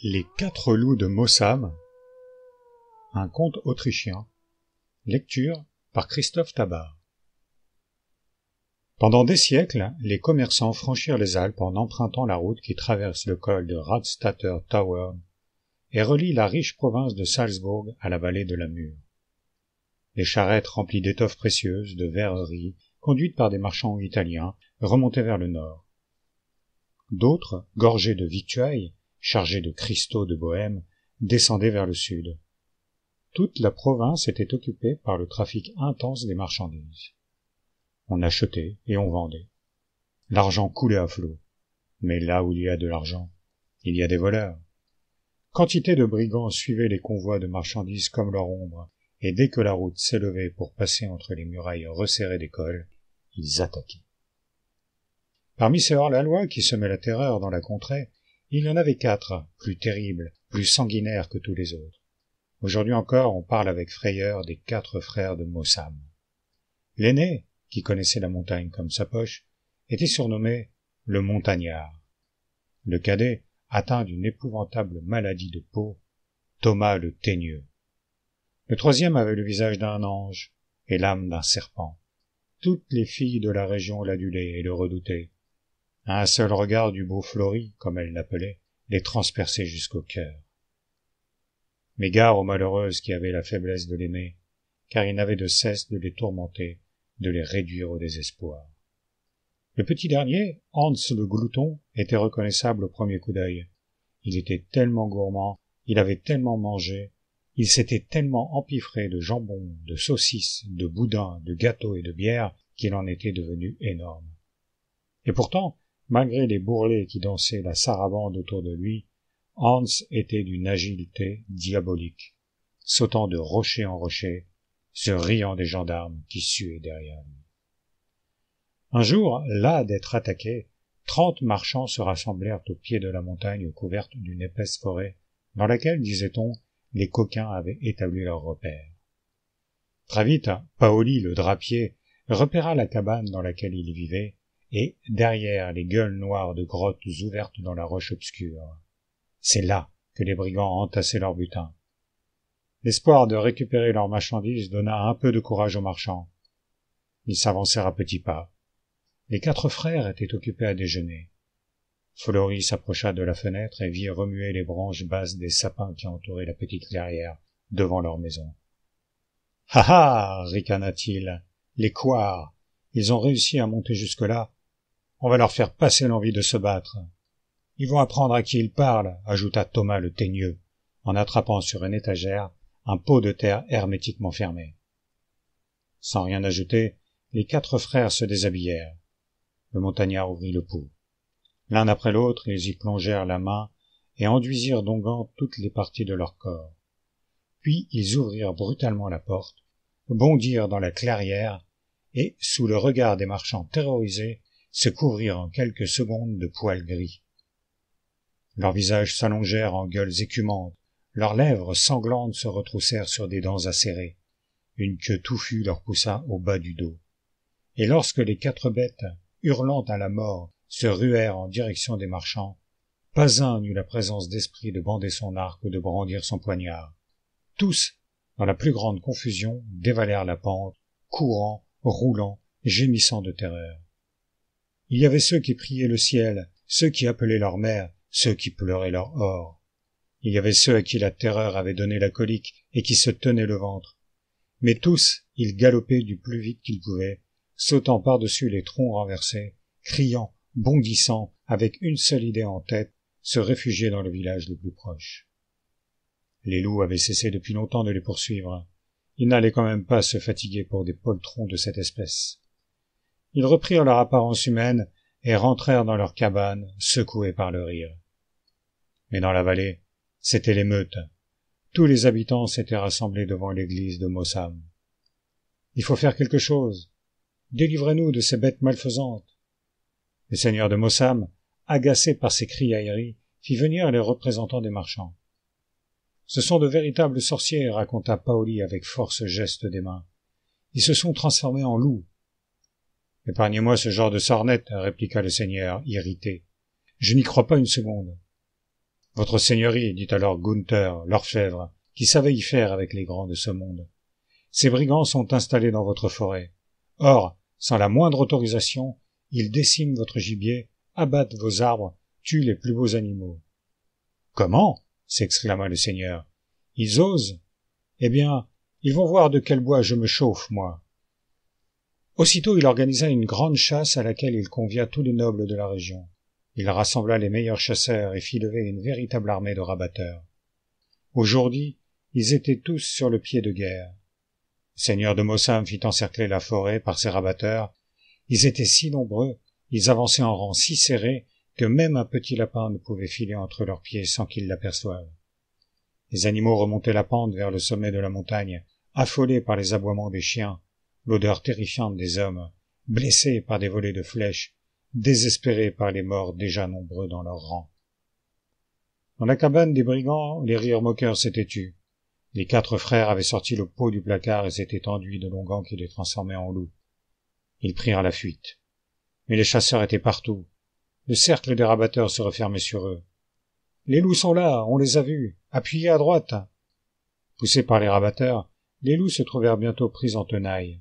Les 4 loups de Mossam, un conte autrichien, lecture par Christophe Tabar. Pendant des siècles, les commerçants franchirent les Alpes en empruntant la route qui traverse le col de Radstatter Tauern et relie la riche province de Salzbourg à la vallée de la Mure. Les charrettes remplies d'étoffes précieuses, de verreries, conduites par des marchands italiens, remontaient vers le nord. D'autres, gorgées de victuailles, chargées de cristaux de Bohême, descendaient vers le sud. Toute la province était occupée par le trafic intense des marchandises. On achetait et on vendait. L'argent coulait à flot. Mais là où il y a de l'argent, il y a des voleurs. Quantité de brigands suivaient les convois de marchandises comme leur ombre, et dès que la route s'élevait pour passer entre les murailles resserrées des cols, ils attaquaient. Parmi ces hors-la-loi qui semaient la terreur dans la contrée, il y en avait 4, plus terribles, plus sanguinaires que tous les autres. Aujourd'hui encore, on parle avec frayeur des 4 frères de Mossam. L'aîné, qui connaissait la montagne comme sa poche, était surnommé le montagnard. Le cadet, atteint d'une épouvantable maladie de peau, Thomas le Teigneux. Le 3e avait le visage d'un ange et l'âme d'un serpent. Toutes les filles de la région l'adulaient et le redoutaient. Un seul regard du beau Flori, comme elle l'appelait, les transperçait jusqu'au cœur. Mais gare aux malheureuses qui avaient la faiblesse de l'aimer, car il n'avait de cesse de les tourmenter, de les réduire au désespoir. Le petit dernier, Hans le Glouton, était reconnaissable au premier coup d'œil. Il était tellement gourmand, il avait tellement mangé, il s'était tellement empiffré de jambon, de saucisses, de boudin, de gâteaux et de bière qu'il en était devenu énorme. Et pourtant, malgré les bourrelets qui dansaient la sarabande autour de lui, Hans était d'une agilité diabolique, sautant de rocher en rocher, se riant des gendarmes qui suaient derrière lui. Un jour, las d'être attaqués, 30 marchands se rassemblèrent au pied de la montagne couverte d'une épaisse forêt, dans laquelle, disait-on, les coquins avaient établi leur repère. Très vite, Paoli, le drapier, repéra la cabane dans laquelle il vivait, et, derrière les gueules noires de grottes ouvertes dans la roche obscure. C'est là que les brigands entassaient leur butin. L'espoir de récupérer leurs marchandises donna un peu de courage aux marchands. Ils s'avancèrent à petits pas. Les 4 frères étaient occupés à déjeuner. Flori s'approcha de la fenêtre et vit remuer les branches basses des sapins qui entouraient la petite clairière devant leur maison. « Ha ha !» ricana-t-il. « Les couards ! Ils ont réussi à monter jusque-là. On va leur faire passer l'envie de se battre. Ils vont apprendre à qui ils parlent, ajouta Thomas le Teigneux, en attrapant sur une étagère un pot de terre hermétiquement fermé. Sans rien ajouter, les 4 frères se déshabillèrent. Le montagnard ouvrit le pot. L'un après l'autre, ils y plongèrent la main et enduisirent d'onguents toutes les parties de leur corps. Puis ils ouvrirent brutalement la porte, bondirent dans la clairière et, sous le regard des marchands terrorisés, se couvrirent en quelques secondes de poils gris. Leurs visages s'allongèrent en gueules écumantes, leurs lèvres sanglantes se retroussèrent sur des dents acérées, une queue touffue leur poussa au bas du dos. Et lorsque les 4 bêtes, hurlant à la mort, se ruèrent en direction des marchands, pas un n'eut la présence d'esprit de bander son arc ou de brandir son poignard. Tous, dans la plus grande confusion, dévalèrent la pente, courant, roulant, gémissant de terreur. Il y avait ceux qui priaient le ciel, ceux qui appelaient leur mère, ceux qui pleuraient leur or. Il y avait ceux à qui la terreur avait donné la colique et qui se tenaient le ventre. Mais tous, ils galopaient du plus vite qu'ils pouvaient, sautant par-dessus les troncs renversés, criant, bondissant, avec une seule idée en tête, se réfugier dans le village le plus proche. Les loups avaient cessé depuis longtemps de les poursuivre. Ils n'allaient quand même pas se fatiguer pour des poltrons de cette espèce. Ils reprirent leur apparence humaine et rentrèrent dans leur cabane, secoués par le rire. Mais dans la vallée, c'était l'émeute. Tous les habitants s'étaient rassemblés devant l'église de Mossam. « Il faut faire quelque chose. Délivrez-nous de ces bêtes malfaisantes. » Le seigneur de Mossam, agacé par ces criailleries, fit venir les représentants des marchands. « Ce sont de véritables sorciers, » raconta Paoli avec force geste des mains. « Ils se sont transformés en loups. »« Épargnez-moi ce genre de sornettes, » répliqua le seigneur, irrité. « Je n'y crois pas une seconde. » Votre seigneurie, dit alors Gunther, l'orfèvre, qui savait y faire avec les grands de ce monde. Ces brigands sont installés dans votre forêt. Or, sans la moindre autorisation, ils déciment votre gibier, abattent vos arbres, tuent les plus beaux animaux. Comment? S'exclama le seigneur. Ils osent? Eh bien, ils vont voir de quel bois je me chauffe, moi. Aussitôt il organisa une grande chasse à laquelle il convia tous les nobles de la région. Il rassembla les meilleurs chasseurs et fit lever une véritable armée de rabatteurs. Aujourd'hui, ils étaient tous sur le pied de guerre. Le seigneur de Mossam fit encercler la forêt par ses rabatteurs. Ils étaient si nombreux, ils avançaient en rang si serré que même un petit lapin ne pouvait filer entre leurs pieds sans qu'ils l'aperçoivent. Les animaux remontaient la pente vers le sommet de la montagne, affolés par les aboiements des chiens, l'odeur terrifiante des hommes, blessés par des volées de flèches, désespérés par les morts déjà nombreux dans leurs rangs. Dans la cabane des brigands, les rires moqueurs s'étaient tus. Les 4 frères avaient sorti le pot du placard et s'étaient enduits de longuants qui les transformaient en loups. Ils prirent la fuite. Mais les chasseurs étaient partout. Le cercle des rabatteurs se refermait sur eux. « Les loups sont là, on les a vus. Appuyez à droite !» Poussés par les rabatteurs, les loups se trouvèrent bientôt pris en tenaille.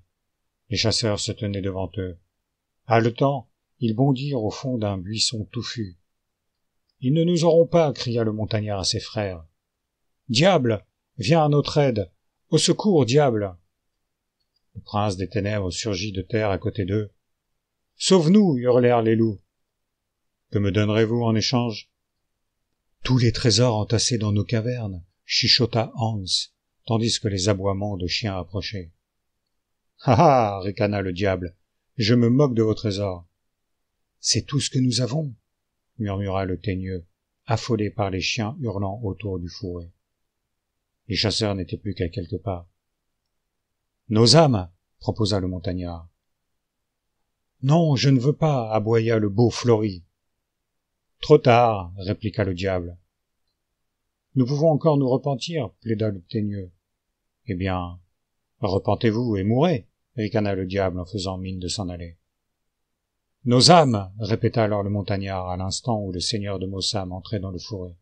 Les chasseurs se tenaient devant eux. Haletants, ils bondirent au fond d'un buisson touffu. « Ils ne nous auront pas !» cria le montagnard à ses frères. « Diable! Viens à notre aide! Au secours, diable !» Le prince des ténèbres surgit de terre à côté d'eux. « Sauve-nous !» hurlèrent les loups. « Que me donnerez-vous en échange ?»« Tous les trésors entassés dans nos cavernes !» chuchota Hans, tandis que les aboiements de chiens approchaient. « Ah ah !» ricana le diable. « Je me moque de vos trésors. »« C'est tout ce que nous avons !» murmura le teigneux, affolé par les chiens hurlant autour du fourré. Les chasseurs n'étaient plus qu'à quelques pas. « Nos âmes !» proposa le montagnard. « Non, je ne veux pas !» aboya le beau Flori. « Trop tard !» répliqua le diable. « Nous pouvons encore nous repentir !» plaida le teigneux. « Eh bien, repentez-vous et mourrez !» ricana le diable en faisant mine de s'en aller. « Nos âmes !» répéta alors le montagnard à l'instant où le seigneur de Mossam entrait dans le fourré.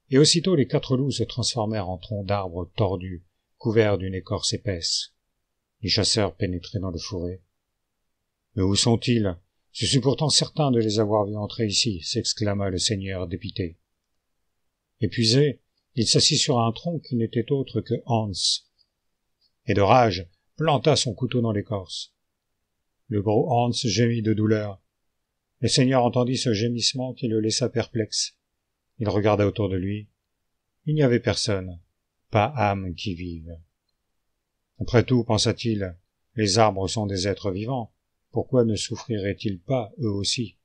Et aussitôt les 4 loups se transformèrent en troncs d'arbres tordus, couverts d'une écorce épaisse. Les chasseurs pénétraient dans le fourré. « Mais où sont-ils? Je suis pourtant certain de les avoir vus entrer ici, » s'exclama le seigneur dépité. Épuisé, il s'assit sur un tronc qui n'était autre que Hans, et de rage planta son couteau dans l'écorce. Le gros Hans gémit de douleur. Le seigneur entendit ce gémissement qui le laissa perplexe. Il regarda autour de lui. Il n'y avait personne, pas âme qui vive. Après tout, pensa-t-il, les arbres sont des êtres vivants, pourquoi ne souffriraient-ils pas eux aussi?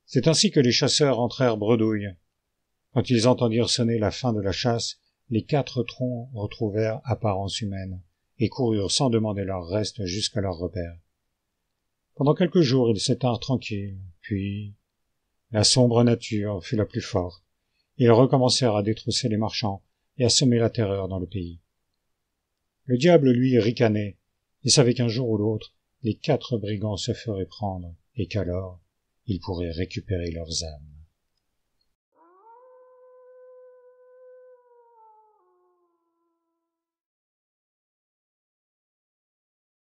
C'est ainsi que les chasseurs entrèrent bredouille. Quand ils entendirent sonner la fin de la chasse, les 4 troncs retrouvèrent apparence humaine, et coururent sans demander leur reste jusqu'à leur repère. Pendant quelques jours, ils s'étinrent tranquilles, puis la sombre nature fut la plus forte, et ils recommencèrent à détrousser les marchands et à semer la terreur dans le pays. Le diable, lui, ricanait, et savait qu'un jour ou l'autre, les 4 brigands se feraient prendre, et qu'alors, ils pourraient récupérer leurs âmes.